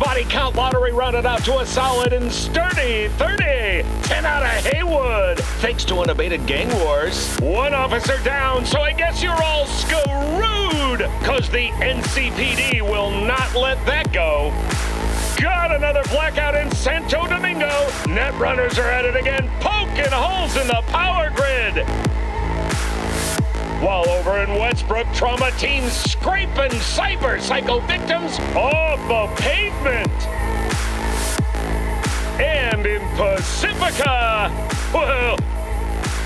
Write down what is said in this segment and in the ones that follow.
body count lottery rounded out to a solid and sturdy 30. 10 out of Haywood, thanks to unabated gang wars. One officer down, so I guess you're all screwed, cause the NCPD will not let that go. Got another blackout in Santo Domingo. Netrunners are at it again, poking holes in the power grid. While over in Westbrook, trauma teams scraping cyber psycho victims off the pavement. And in Pacifica, well,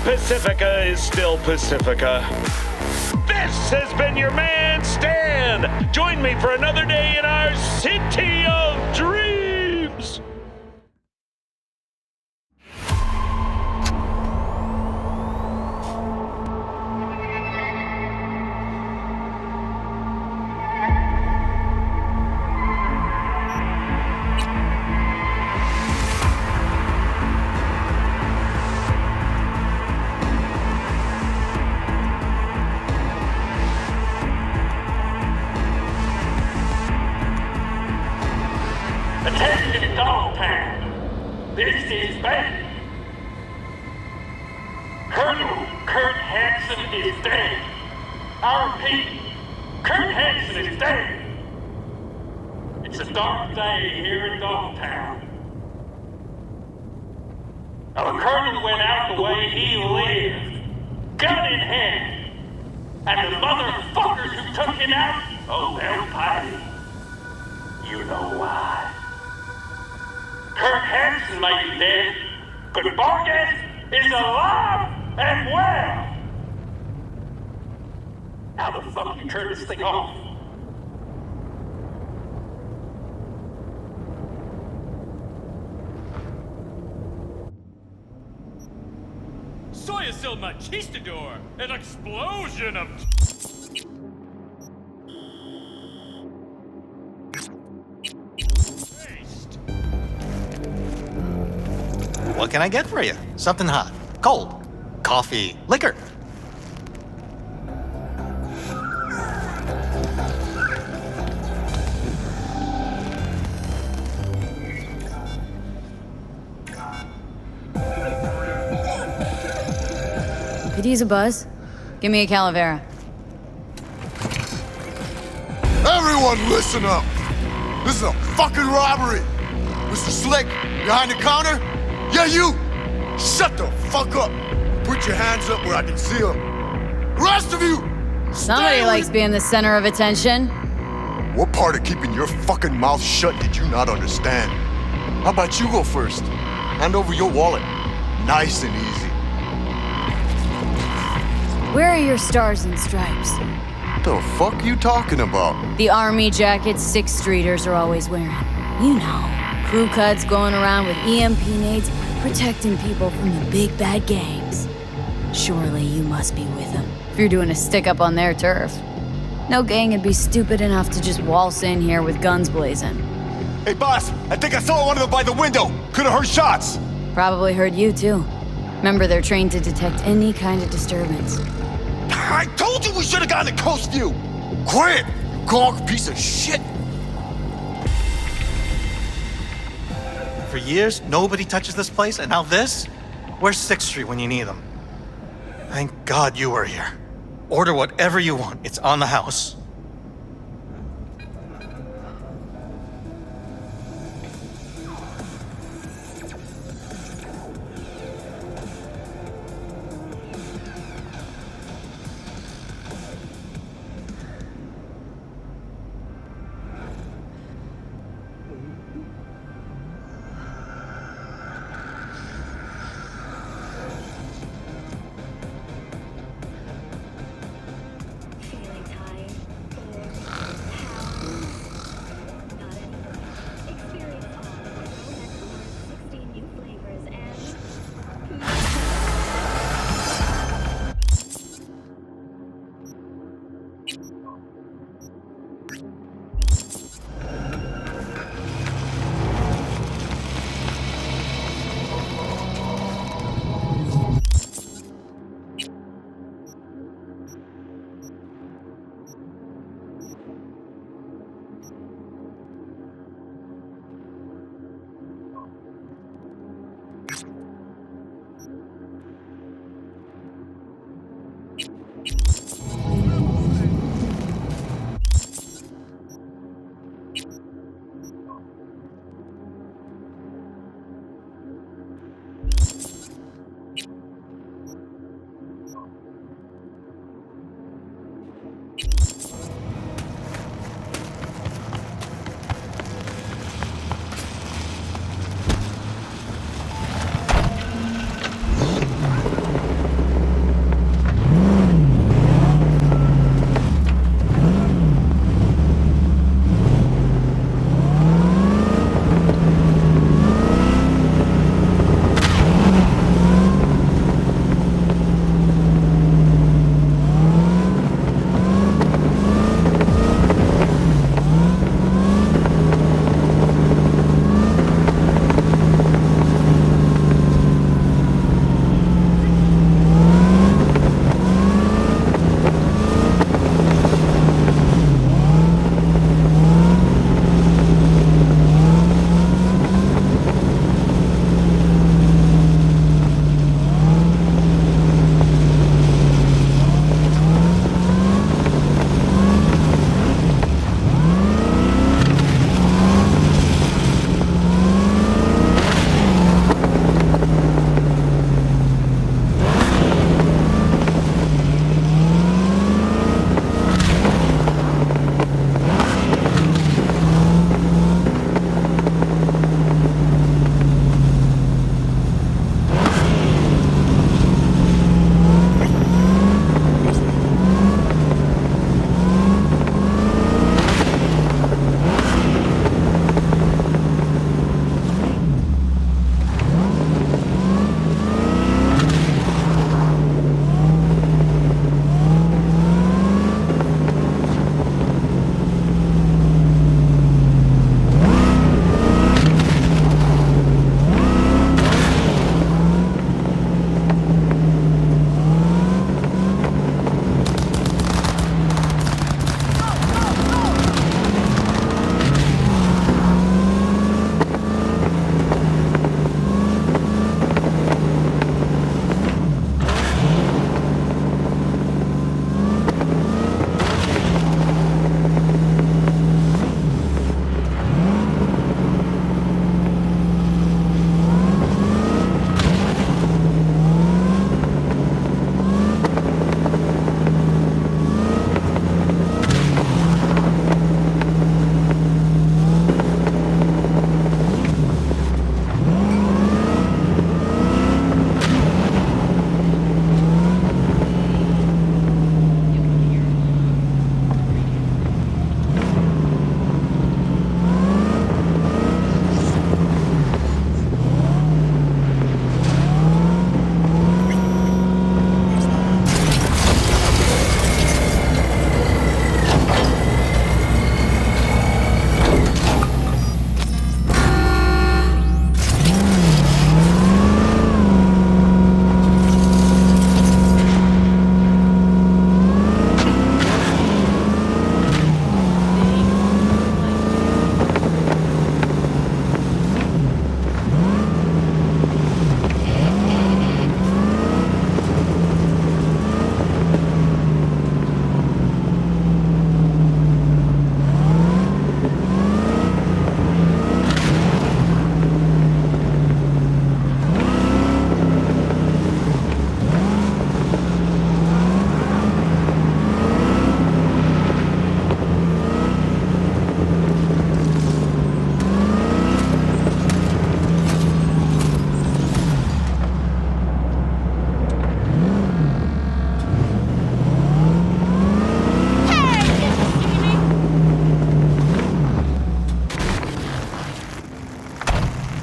Pacifica is still Pacifica. This has been your man, Stan. Join me for another day in our City of Dreams. Attention, Dogtown. This is bad. Colonel Kurt Hansen is dead. I repeat, Kurt Hansen is dead. It's a dark day here in Dogtown. Our colonel went out the way he lived, gun in hand. And the motherfuckers who took him out, oh, they'll pay. You know why. Kurt Hansen may be dead, but Vargas is alive and well. How the fuck you turn this thing off? Soy es el machistador, an explosion of... What can I get for you? Something hot, cold, coffee, liquor. Could use a buzz. Give me a Calavera. Everyone listen up! This is a fucking robbery! Mr. Slick, behind the counter? Yeah, you! Shut the fuck up! Put your hands up where I can see them. Rest of you! Somebody likes being the center of attention. What part of keeping your fucking mouth shut did you not understand? How about you go first? Hand over your wallet. Nice and easy. Where are your stars and stripes? The fuck you talking about? The army jackets 6th Streeters are always wearing. You know, crew cuts going around with EMP nades, protecting people from the big bad gangs. Surely you must be with them, if you're doing a stick-up on their turf. No gang would be stupid enough to just waltz in here with guns blazing. Hey boss, I think I saw one of them by the window. Could've heard shots. Probably heard you too. Remember, they're trained to detect any kind of disturbance. I told you we should've gotten a coast view! Quiet, you gawk piece of shit! For years, nobody touches this place, and now this? Where's 6th Street when you need them? Thank God you were here. Order whatever you want. It's on the house.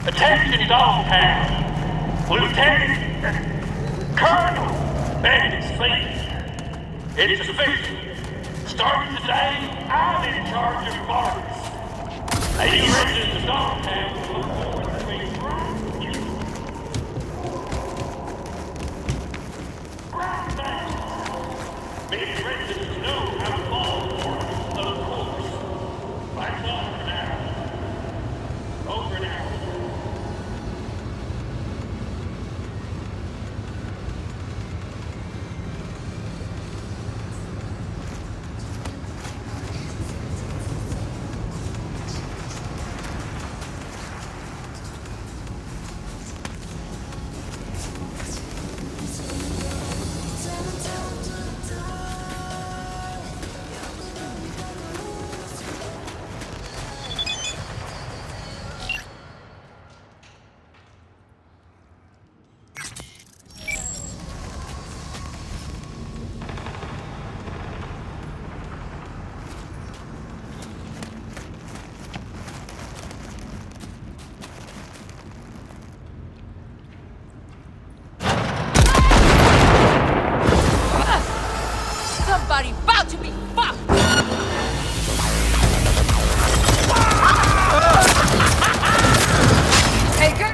Attention Dogtown. Lieutenant Colonel Ben Sleep. It's official. Starting today, I'm in charge of Marcus. Now you ready to Dogtown to look forward to being right now. Being ready to know how to fall forward, of course. That's all for now. Over and out. Somebody about to be fucked! Taker?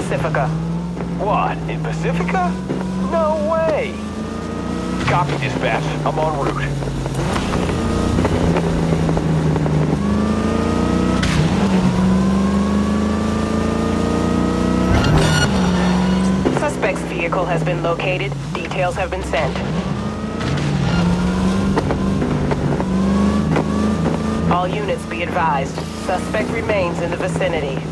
Pacifica. What, in Pacifica? No way! Copy, dispatch. I'm en route. Suspect's vehicle has been located. Details have been sent. All units be advised. Suspect remains in the vicinity.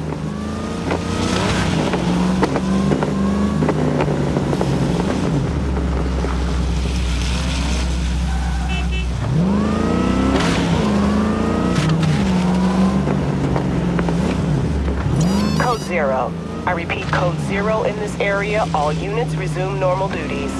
Code 0. I repeat, Code 0 in this area. All units resume normal duties.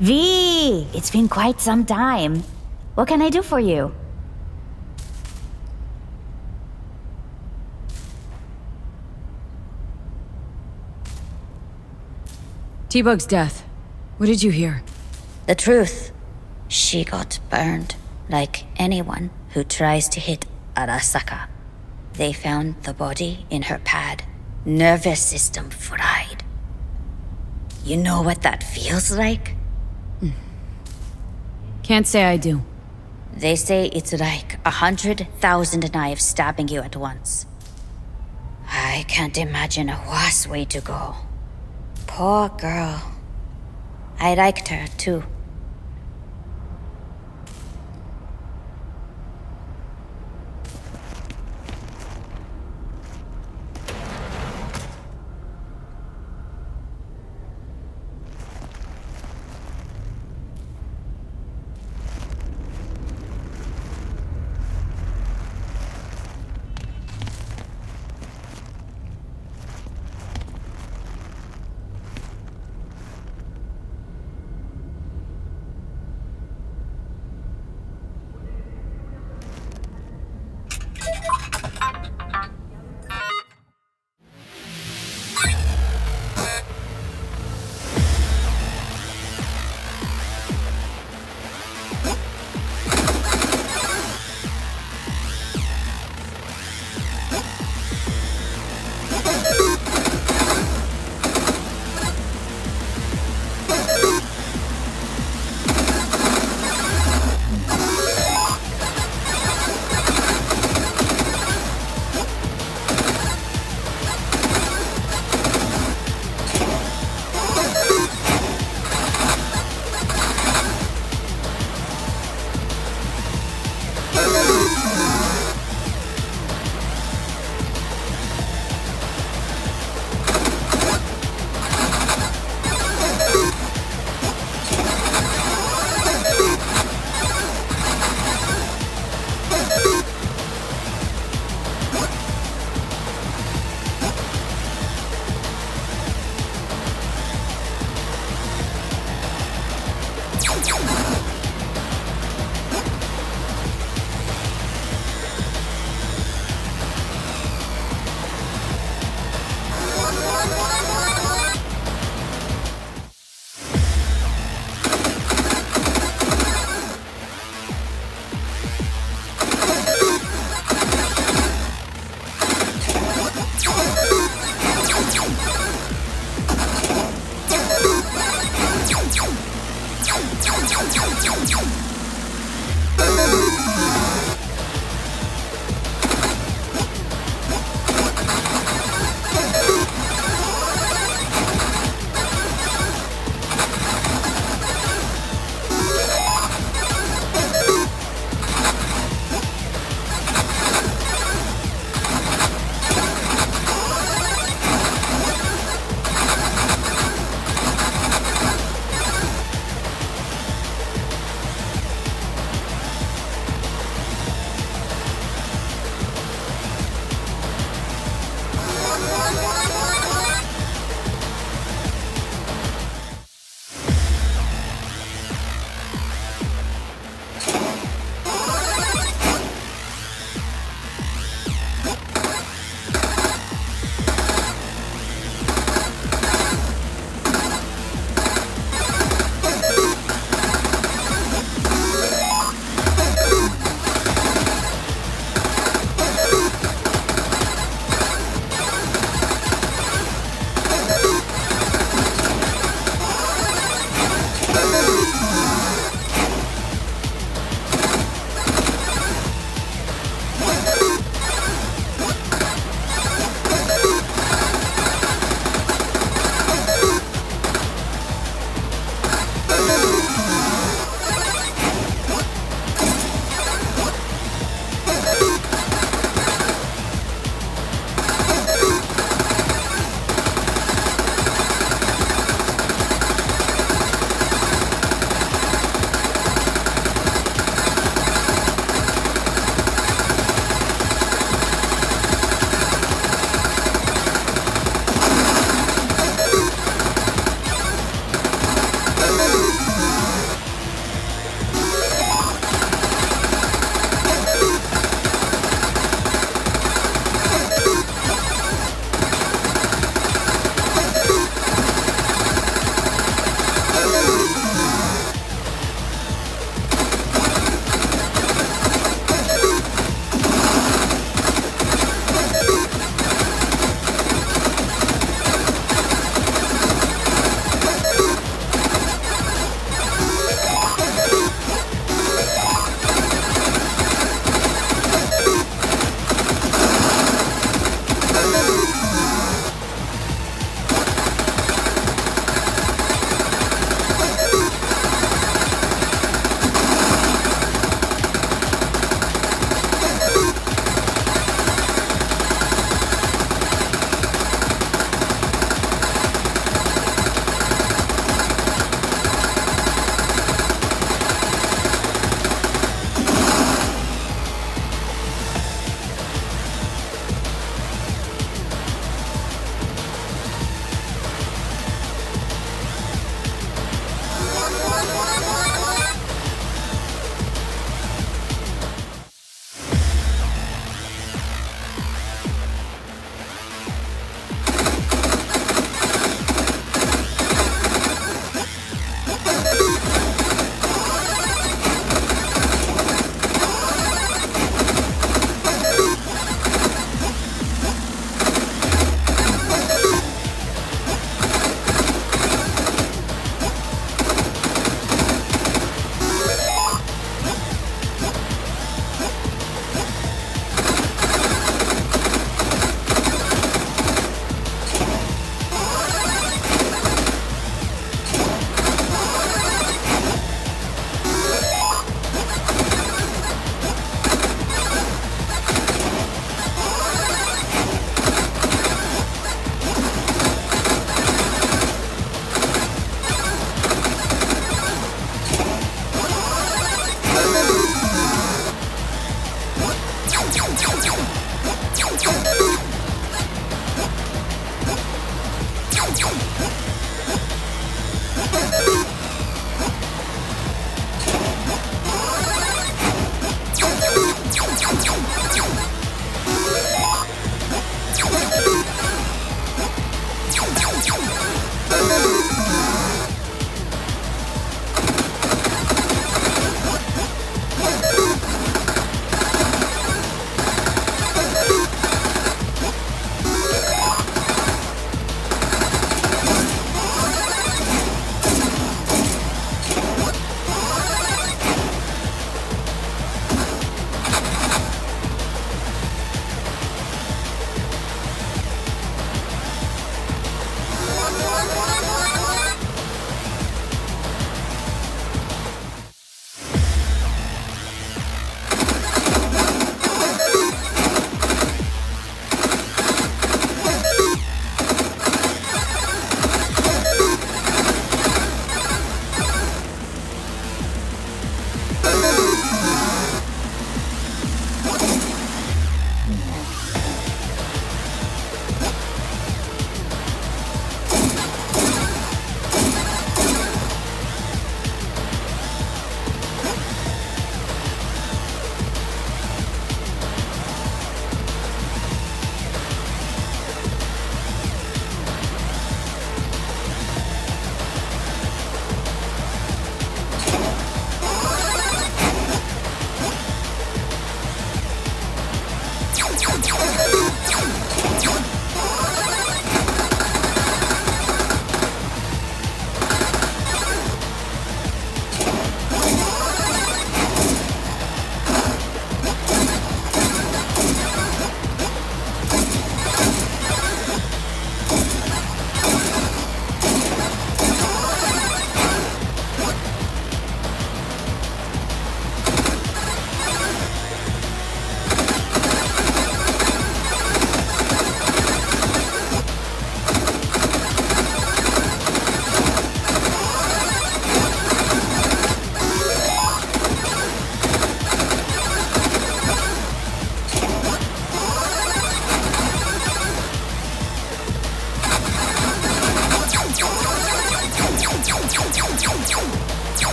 V, it's been quite some time. What can I do for you? T-Bug's death. What did you hear? The truth. She got burned, like anyone who tries to hit Arasaka. They found the body in her pad. Nervous system fried. You know what that feels like? Can't say I do. They say it's like 100,000 knives stabbing you at once. I can't imagine a worse way to go. Poor girl. I liked her, too.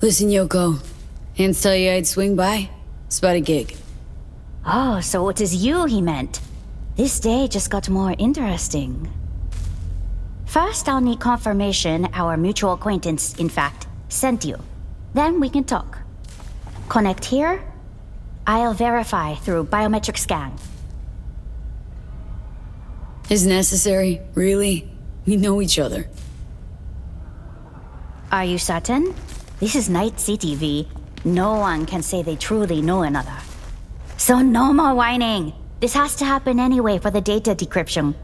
Listen, Yoko. Hands tell you I'd swing by. It's about a gig. Oh, so it is you he meant. This day just got more interesting. First, I'll need confirmation our mutual acquaintance, in fact, sent you. Then we can talk. Connect here. I'll verify through biometric scan. Is necessary, really? We know each other. Are you certain? This is Night City, V. No one can say they truly know another. So no more whining. This has to happen anyway for the data decryption.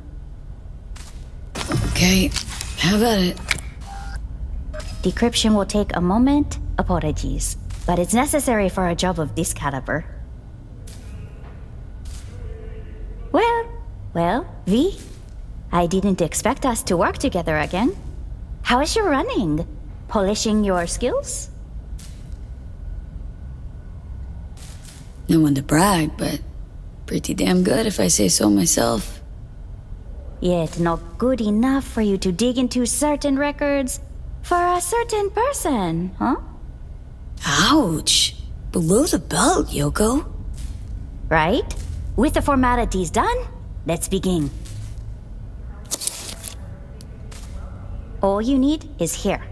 Okay, how about it? Decryption will take a moment. Apologies. But it's necessary for a job of this caliber. Well, V. I didn't expect us to work together again. How is your running? Polishing your skills? No one to brag, but pretty damn good if I say so myself. Yet not good enough for you to dig into certain records for a certain person, huh? Ouch! Below the belt, Yoko. Right? With the formalities done, let's begin. All you need is here.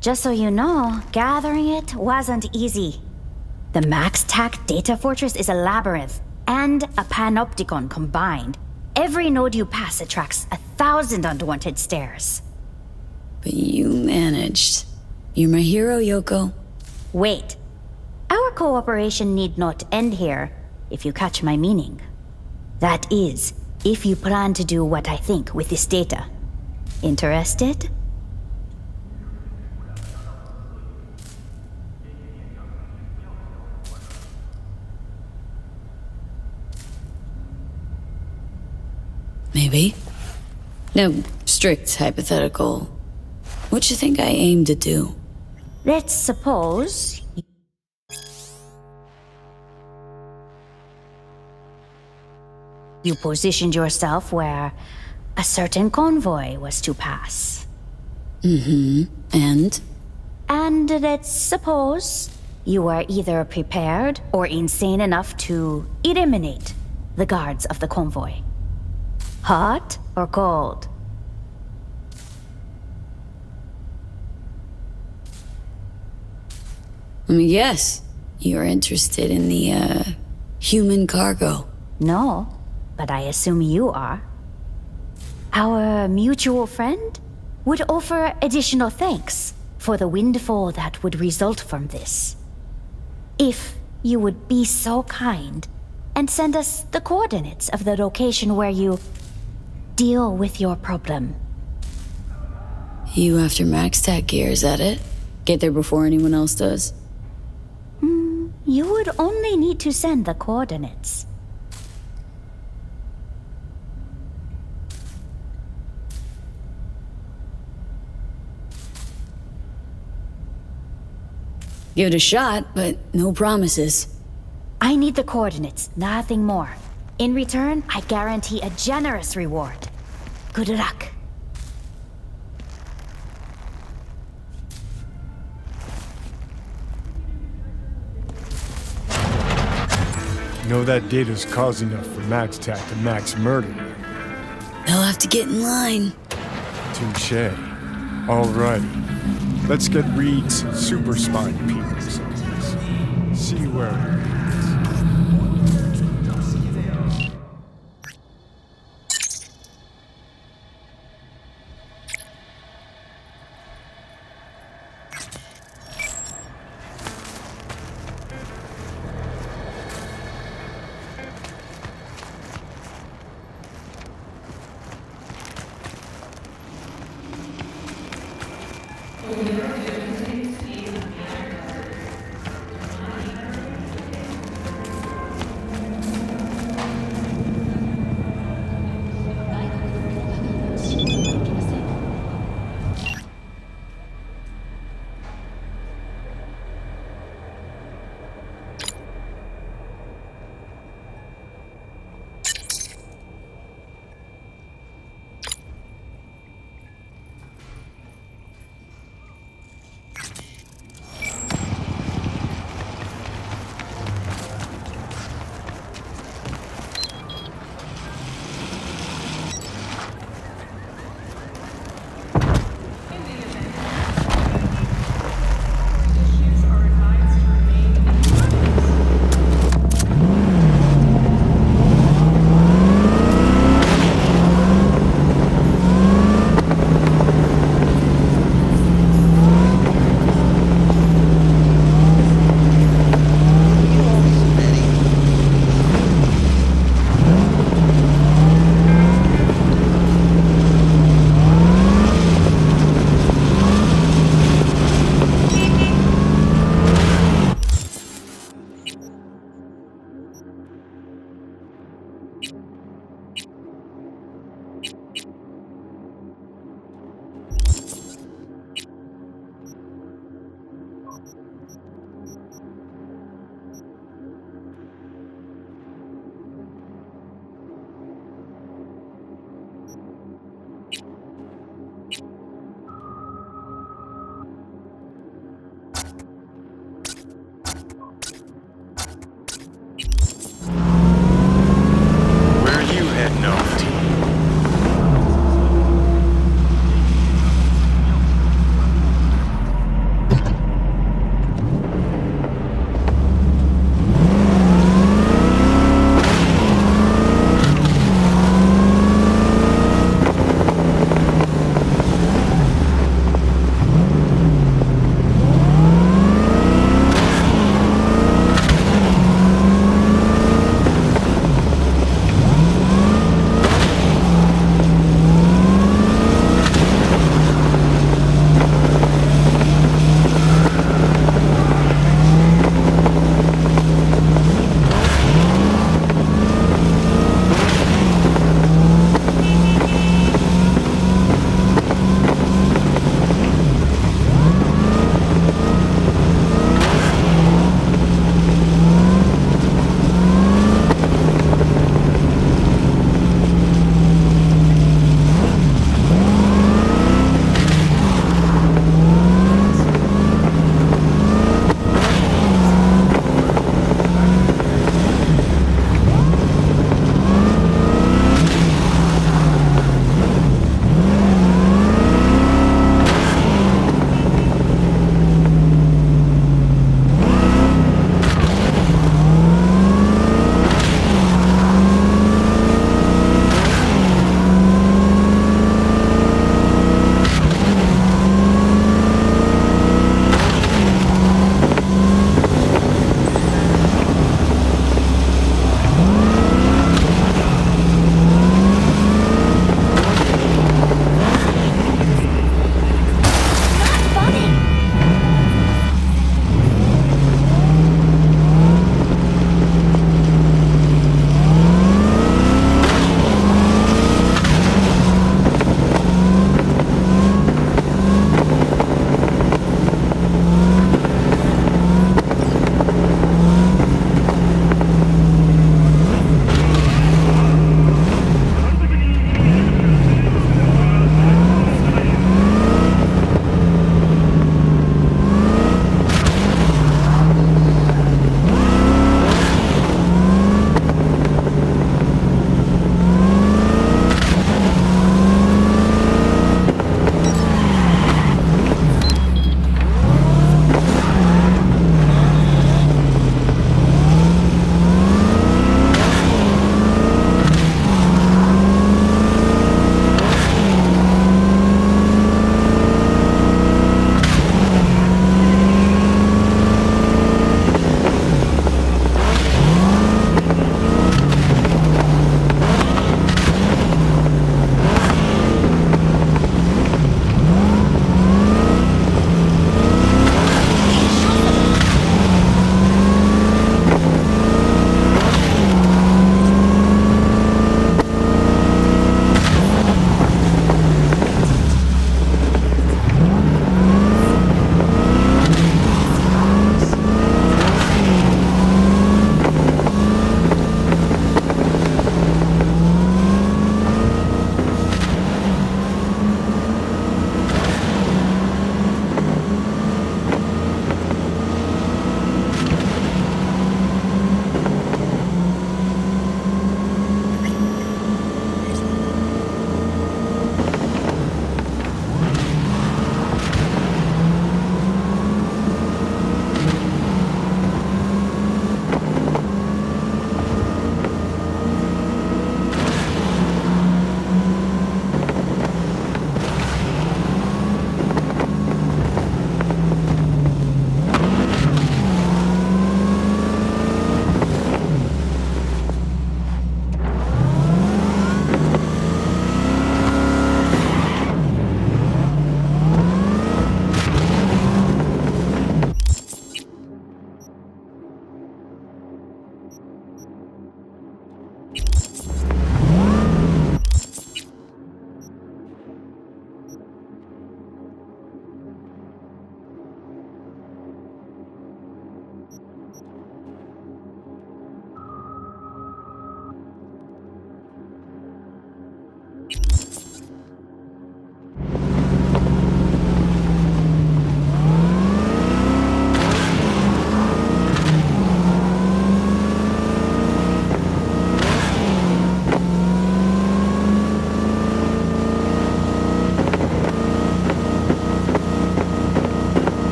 Just so you know, gathering it wasn't easy. The MaxTac data fortress is a labyrinth and a panopticon combined. Every node you pass attracts 1,000 unwanted stares. But you managed. You're my hero, Yoko. Wait. Our cooperation need not end here, if you catch my meaning. That is, if you plan to do what I think with this data. Interested? Maybe. No, strict hypothetical. What you think I aim to do? Let's suppose you positioned yourself where a certain convoy was to pass. And? And let's suppose you were either prepared or insane enough to eliminate the guards of the convoy. Hot or cold? Let me guess. You're interested in the, human cargo. No, but I assume you are. Our mutual friend would offer additional thanks for the windfall that would result from this. If you would be so kind and send us the coordinates of the location where you deal with your problem. You after MaxTac gear, is that it? Get there before anyone else does? You would only need to send the coordinates. Give it a shot, but no promises. I need the coordinates, nothing more. In return, I guarantee a generous reward. Good luck. You know that data's cause enough for MaxTac to max murder. They'll have to get in line. Touche. Alrighty. Let's get Reed's super spine peepers on this. See where it leads.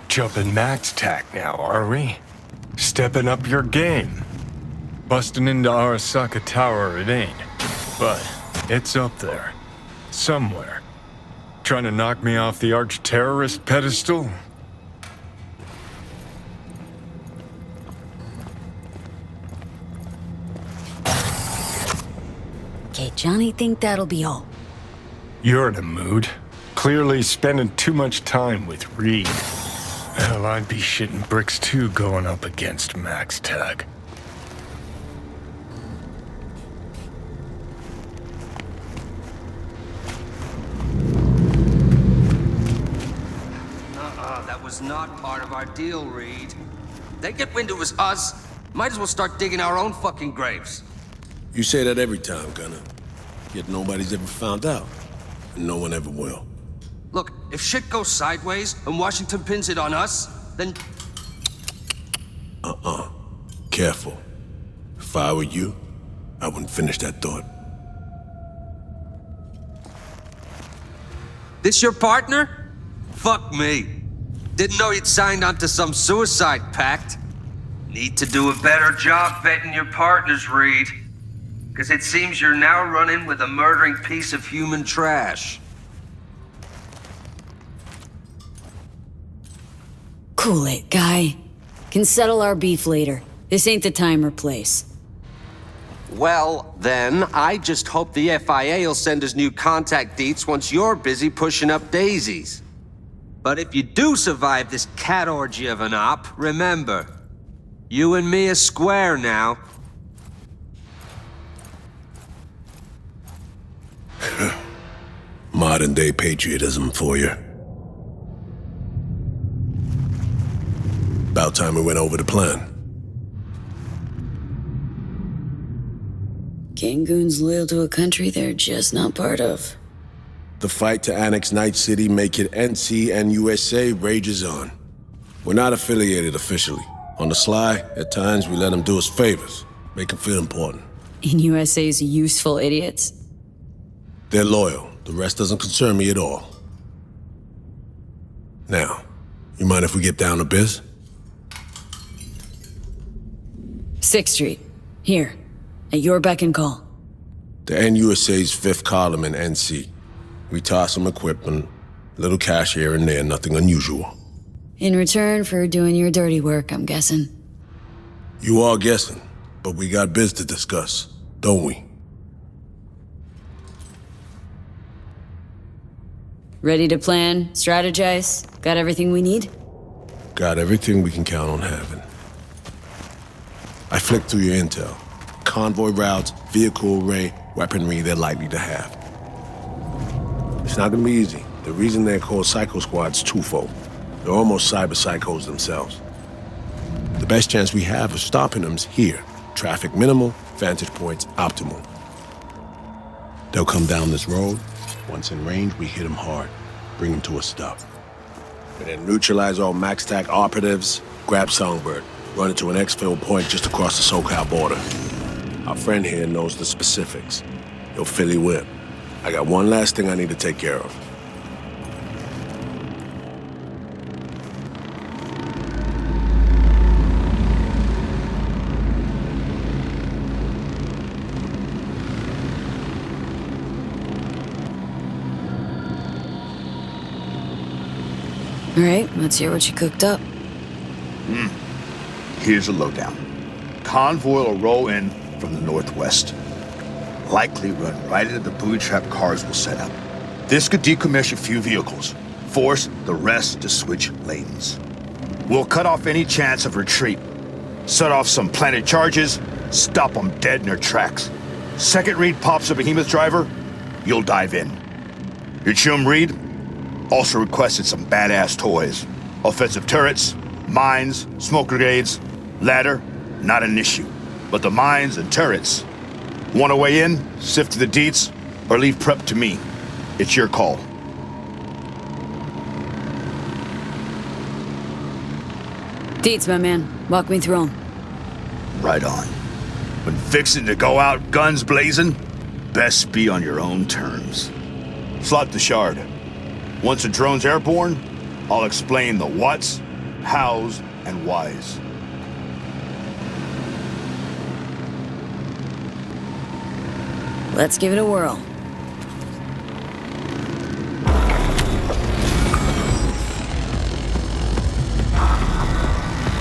Jumping max tack now, are we? Stepping up your game. Busting into Arasaka Tower it ain't. But it's up there. Somewhere. Trying to knock me off the arch-terrorist pedestal? Okay, Johnny think that'll be all. You're in a mood. Clearly spending too much time with Reed. Hell, I'd be shitting bricks too going up against Max Tag. That was not part of our deal, Reed. They get wind it was us, might as well start digging our own fucking graves. You say that every time, Gunner. Yet nobody's ever found out. And no one ever will. Look, if shit goes sideways and Washington pins it on us, then... Careful. If I were you, I wouldn't finish that thought. This your partner? Fuck me. Didn't know you'd signed onto some suicide pact. Need to do a better job vetting your partners, Reed. Because it seems you're now running with a murdering piece of human trash. Cool it, guy. Can settle our beef later. This ain't the time or place. Well, then, I just hope the FIA will send us new contact deets once you're busy pushing up daisies. But if you do survive this cat orgy of an op, remember, you and me are square now. Modern day patriotism for you. About time we went over the plan. Gangoon's loyal to a country they're just not part of. The fight to annex Night City, make it NC and USA rages on. We're not affiliated officially. On the sly, at times we let them do us favors, make them feel important. In USA's useful idiots? They're loyal. The rest doesn't concern me at all. Now, you mind if we get down to biz? 6th Street. Here. At your beck and call. The NUSA's 5th column in NC. We toss some equipment, little cash here and there, nothing unusual. In return for doing your dirty work, I'm guessing. You are guessing, but we got biz to discuss, don't we? Ready to plan, strategize? Got everything we need? Got everything we can count on having. I flicked through your intel. Convoy routes, vehicle array, weaponry they're likely to have. It's not gonna be easy. The reason they're called Psycho Squad's twofold. They're almost cyber psychos themselves. The best chance we have of stopping them's here. Traffic minimal, vantage points optimal. They'll come down this road. Once in range, we hit them hard. Bring them to a stop. We then neutralize all MaxTac operatives, grab Songbird, run it to an exfil point just across the SoCal border. Our friend here knows the specifics. He'll fill you in. I got one last thing I need to take care of. All right, let's hear what you cooked up. Here's a lowdown. Convoy will roll in from the northwest. Likely run right into the booby trap cars we'll set up. This could decommission a few vehicles. Force the rest to switch lanes. We'll cut off any chance of retreat. Set off some planted charges, stop them dead in their tracks. Second Reed pops a behemoth driver, you'll dive in. Your chum Reed also requested some badass toys. Offensive turrets, mines, smoke grenades, ladder, not an issue. But the mines and turrets. Want to weigh in, sift to the deets, or leave prep to me? It's your call. Deets, my man. Walk me through 'em. Right on. When fixing to go out guns blazing, best be on your own terms. Slot the shard. Once the drone's airborne, I'll explain the what's hows, and whys. Let's give it a whirl.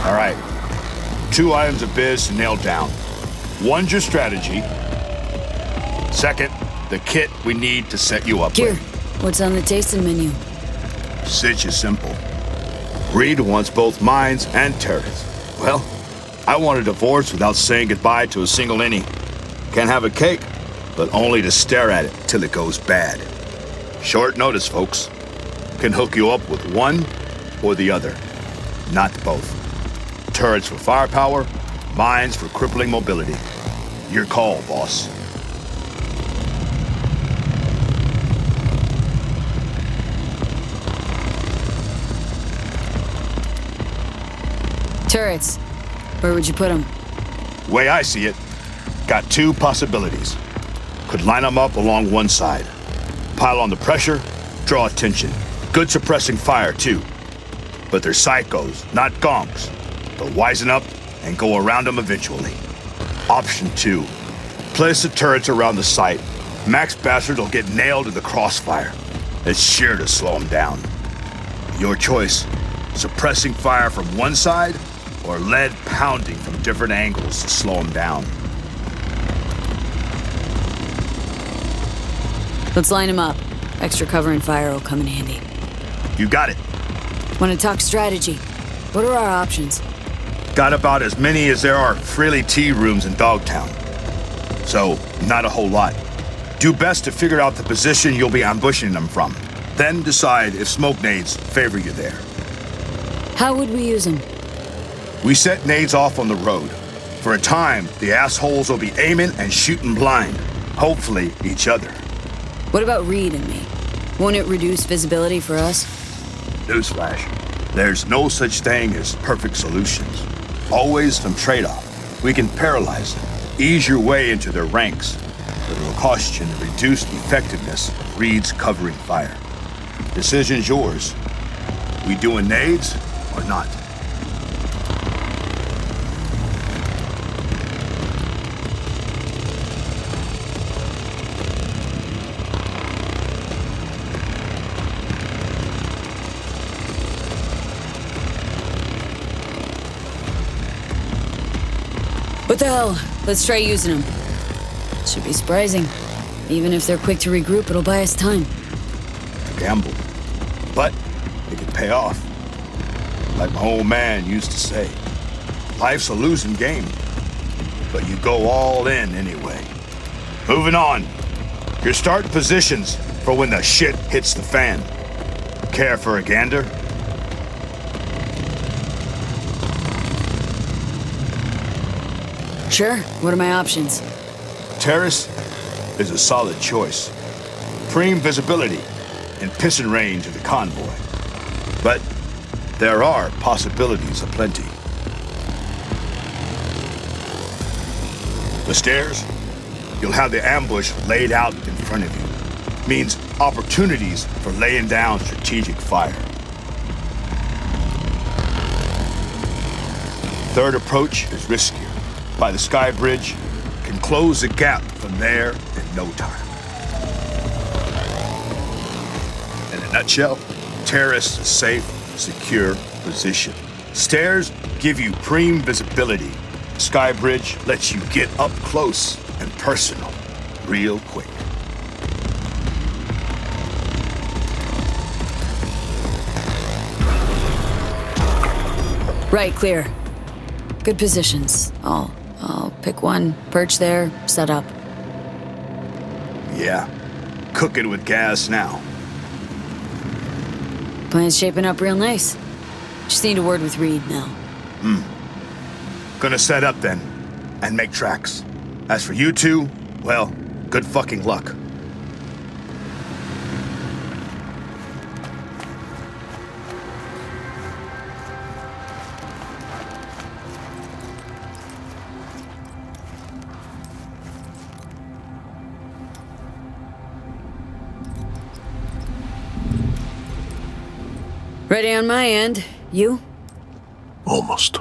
All right. 2 items of biz to nail down. One's your strategy. Second, the kit we need to set you up Here, with. what's on the tasting menu? Sitch is simple. Reed wants both mines and turrets. Well, I want a divorce without saying goodbye to a single innie. Can't have a cake, but only to stare at it till it goes bad. Short notice, folks. Can hook you up with one or the other, not both. Turrets for firepower, mines for crippling mobility. Your call, boss. Turrets. Where would you put them? Way I see it, got 2 possibilities. Could line them up along one side. Pile on the pressure, draw attention. Good suppressing fire, too. But they're psychos, not gonks. They'll wisen up and go around them eventually. Option 2. Place the turrets around the site. Max Bastard will get nailed to the crossfire. It's sure to slow him down. Your choice. Suppressing fire from one side, or lead pounding from different angles to slow him down. Let's line them up. Extra cover and fire will come in handy. You got it. Want to talk strategy? What are our options? Got about as many as there are Freely tea rooms in Dogtown. So, not a whole lot. Do best to figure out the position you'll be ambushing them from. Then decide if smoke nades favor you there. How would we use them? We set nades off on the road. For a time, the assholes will be aiming and shooting blind. Hopefully, each other. What about Reed and me? Won't it reduce visibility for us? Newsflash. There's no such thing as perfect solutions. Always some trade-off. We can paralyze them, ease your way into their ranks, but it'll cost you the reduced effectiveness of Reed's covering fire. Decision's yours. We doing nades or not? What the hell? Let's try using them. Should be surprising. Even if they're quick to regroup, it'll buy us time. Gamble. But it can pay off. Like my old man used to say, life's a losing game, but you go all in anyway. Moving on. Your start positions for when the shit hits the fan. Care for a gander? Sure. What are my options? Terrace is a solid choice. Prime visibility and pissing range of the convoy. But there are possibilities aplenty. The stairs, you'll have the ambush laid out in front of you. Means opportunities for laying down strategic fire. Third approach is riskier. By the sky bridge, can close the gap from there in no time. In a nutshell, Terrace is a safe, secure position. Stairs give you prime visibility. Sky bridge lets you get up close and personal, real quick. Right, clear. Good positions. I'll pick one, perch there, set up. Yeah, cooking with gas now. Plan's shaping up real nice. Just need a word with Reed now. Gonna set up then, and make tracks. As for you two, well, good fucking luck. Ready on my end. You? Almost.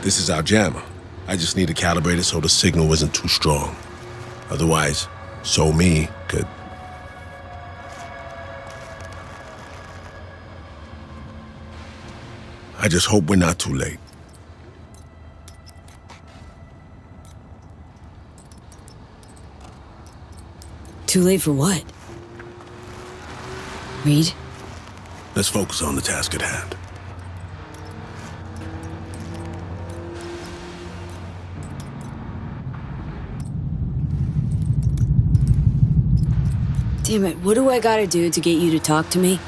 This is our jammer. I just need to calibrate it so the signal isn't too strong. Otherwise, So Me could... I just hope we're not too late. Too late for what? Reed? Let's focus on the task at hand. Damn it, what do I gotta do to get you to talk to me?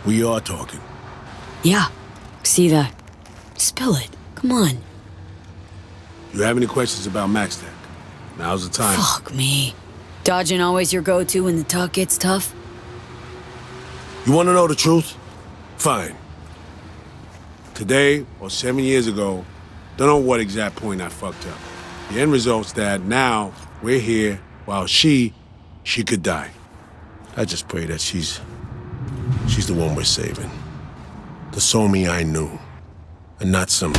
We are talking. Yeah, see that. Spill it, come on. You have any questions about MaxTech? Now's the time. Fuck me. Dodging always your go-to when the talk gets tough? You want to know the truth? Fine. Today, or 7 years ago, don't know what exact point I fucked up. The end result's that now we're here while she could die. I just pray that she's the one we're saving. The Somi I knew, and not some...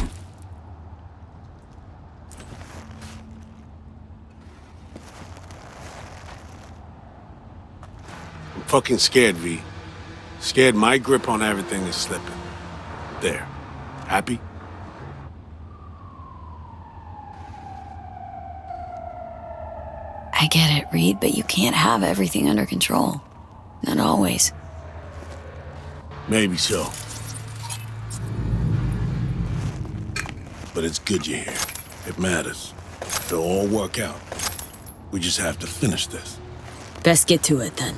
I'm fucking scared, V. Scared my grip on everything is slipping. There. Happy? I get it, Reed, but you can't have everything under control. Not always. Maybe so. But it's good you're here. It matters. It'll all work out. We just have to finish this. Best get to it, then.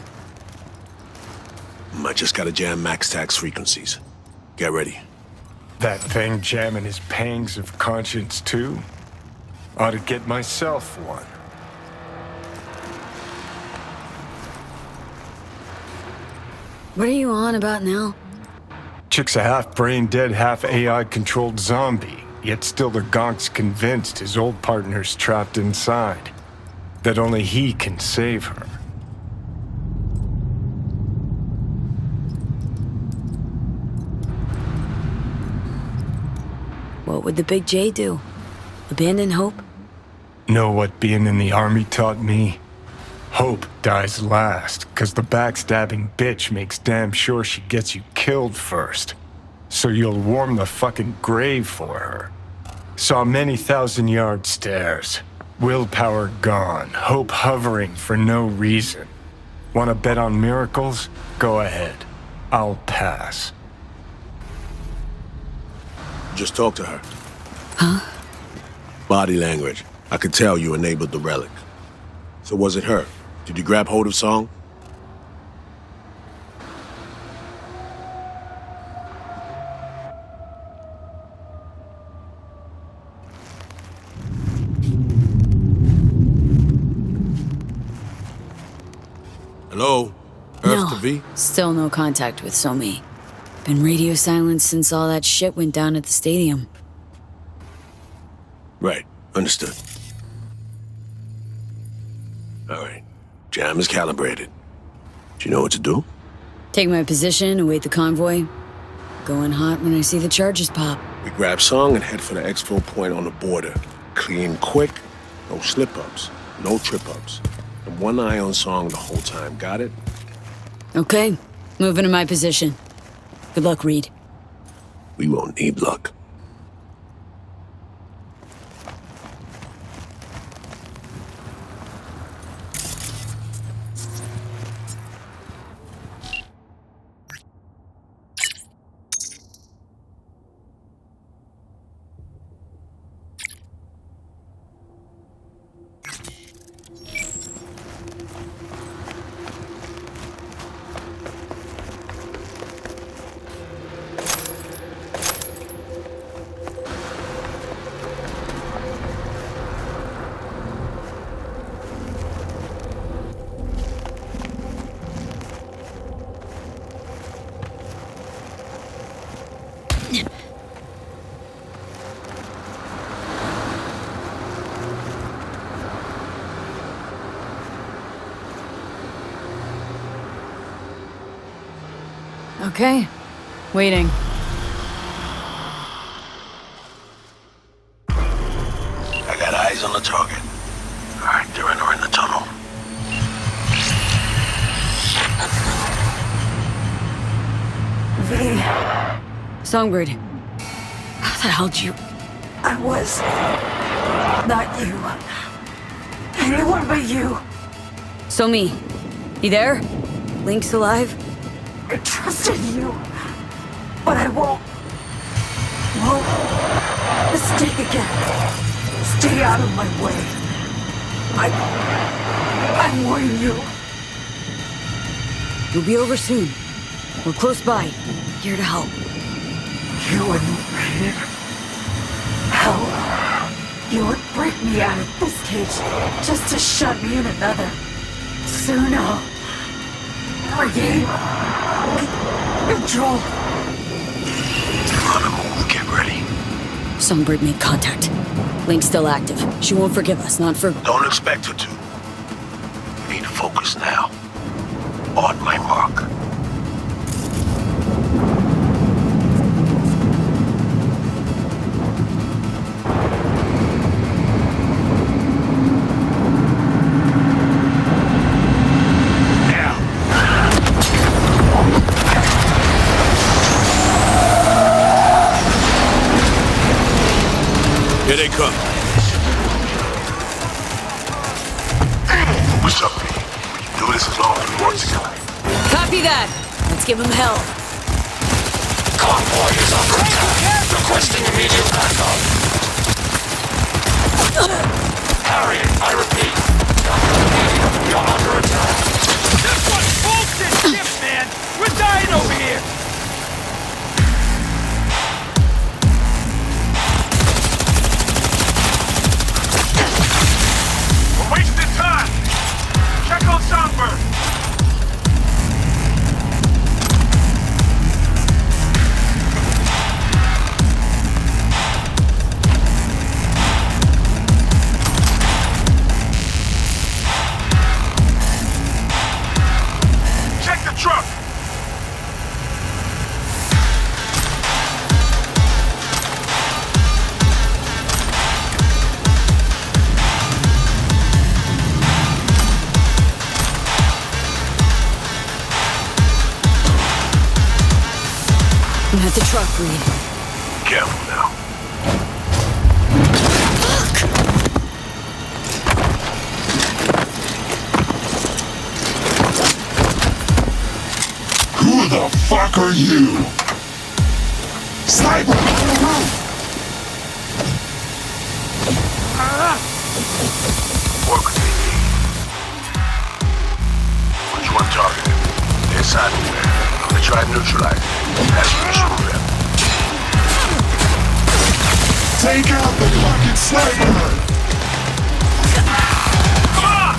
I just gotta jam MaxTech's frequencies. Get ready. That thing jamming his pangs of conscience, too? Ought to get myself one. What are you on about now? Chick's a half brain-dead, half AI-controlled zombie, yet still the gonk's convinced his old partner's trapped inside. That only he can save her. What would the Big J do? Abandon hope? Know what being in the army taught me? Hope dies last, 'cause the backstabbing bitch makes damn sure she gets you killed first. So you'll warm the fucking grave for her. Saw many thousand-yard stares. Willpower gone, hope hovering for no reason. Wanna bet on miracles? Go ahead. I'll pass. Just talk to her. Huh? Body language. I could tell you enabled the relic. So was it her? Did you grab hold of Song? Dr. V? Still no contact with Somi. Been radio silence since all that shit went down at the stadium. Right. Understood. All right. Jam is calibrated. Do you know what to do? Take my position, await the convoy. Going hot when I see the charges pop. We grab Song and head for the exfil point on the border. Clean quick, no slip-ups, no trip-ups. And one eye on Song the whole time, got it? Okay, moving to my position. Good luck, Reed. We won't need luck. Okay, waiting. I got eyes on the target. All right, they're in the tunnel. V. Songbird. How the hell did you... I was... not you. Anyone but you. Somi, you there? Link's alive? I trusted you. But I won't mistake again. Stay out of my way. I warn you. You'll be over soon. We're close by. Here to help. You wouldn't Reed. Hell, you would break me out of this cage just to shut me in another. Soon I'll regain control. On the move, get ready. Songbird made contact. Link's still active. She won't forgive us, not for... Don't expect her to. We need to focus now. On my mark. Here they come. What's up, B? We can do this as long as we work together. Copy that. Let's give him hell. Convoy is under attack. Requesting immediate backup. Harry, I repeat. You're under attack. This one's bullshit shit, man! We're dying over here! We're wasting time. Check on Songbird. Check the truck. I'm at the truck, Reed. Careful now. Who the fuck are you? Sniper on the roof! Work with me, B. Which one targeted? They're inside me. I'm gonna try to neutralize it. As usual, rep. Take out the fucking sniper! Come on!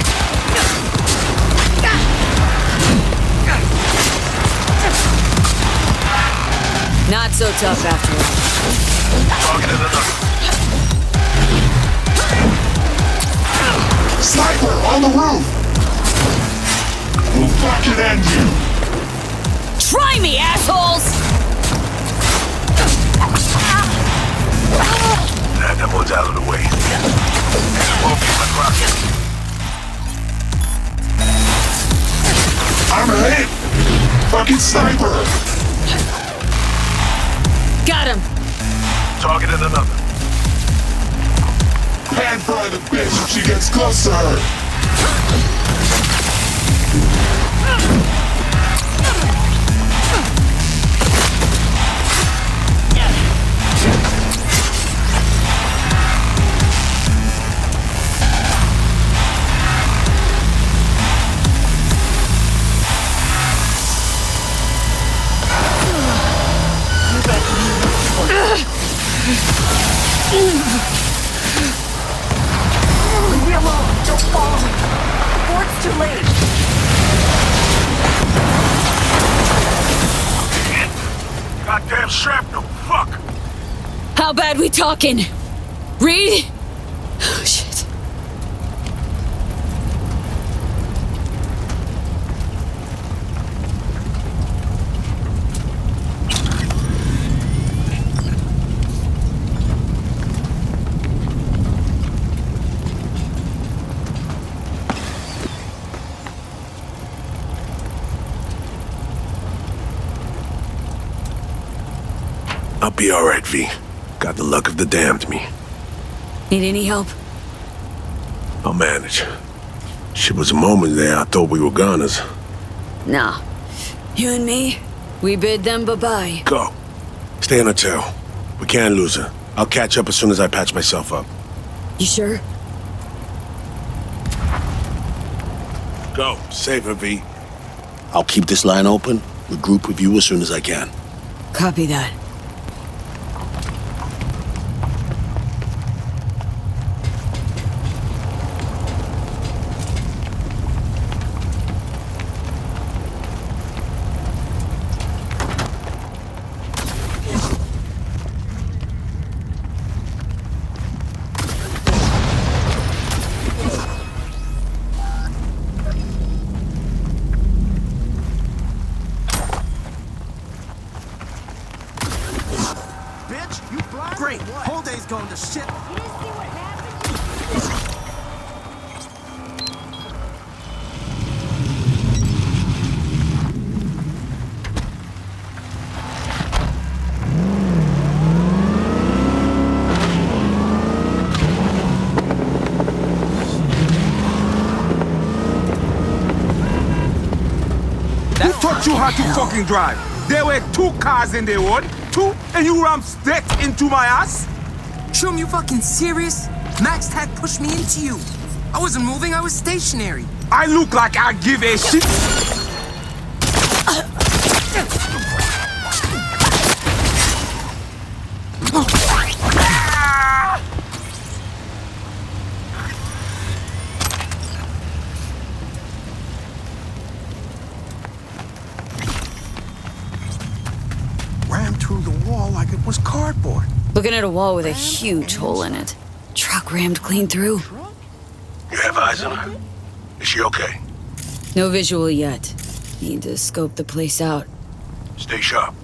Not so tough after all. Sniper on the roof! We'll fucking end you! Try me, assholes! That one's out of the way. I'm hit! Fucking sniper! Got him! Targeted another. Hand fry the bitch if she gets close to her! Leave me alone. Don't follow me. The board's too late. Goddamn shrapnel. Fuck! How bad we talking? Reed? Oh, shit. I'll be alright, V. Got the luck of the damned me. Need any help? I'll manage. Shit was a moment there I thought we were goners. Nah. You and me, we bid them bye-bye. Go. Stay on her tail. We can't lose her. I'll catch up as soon as I patch myself up. You sure? Go. Save her, V. I'll keep this line open. Regroup with you as soon as I can. Copy that. Great. Whole day's going to shit. Who taught you how to fucking drive? There were 2 cars in the road, 2, and you rammed straight into my ass? Shum, you fucking serious? Max had pushed me into you. I wasn't moving, I was stationary. I look like I give a shit. Rammed through the wall like it was cardboard. Looking at a wall with a huge hole in it. Truck rammed clean through. You have eyes on her? Is she okay? No visual yet. Need to scope the place out. Stay sharp.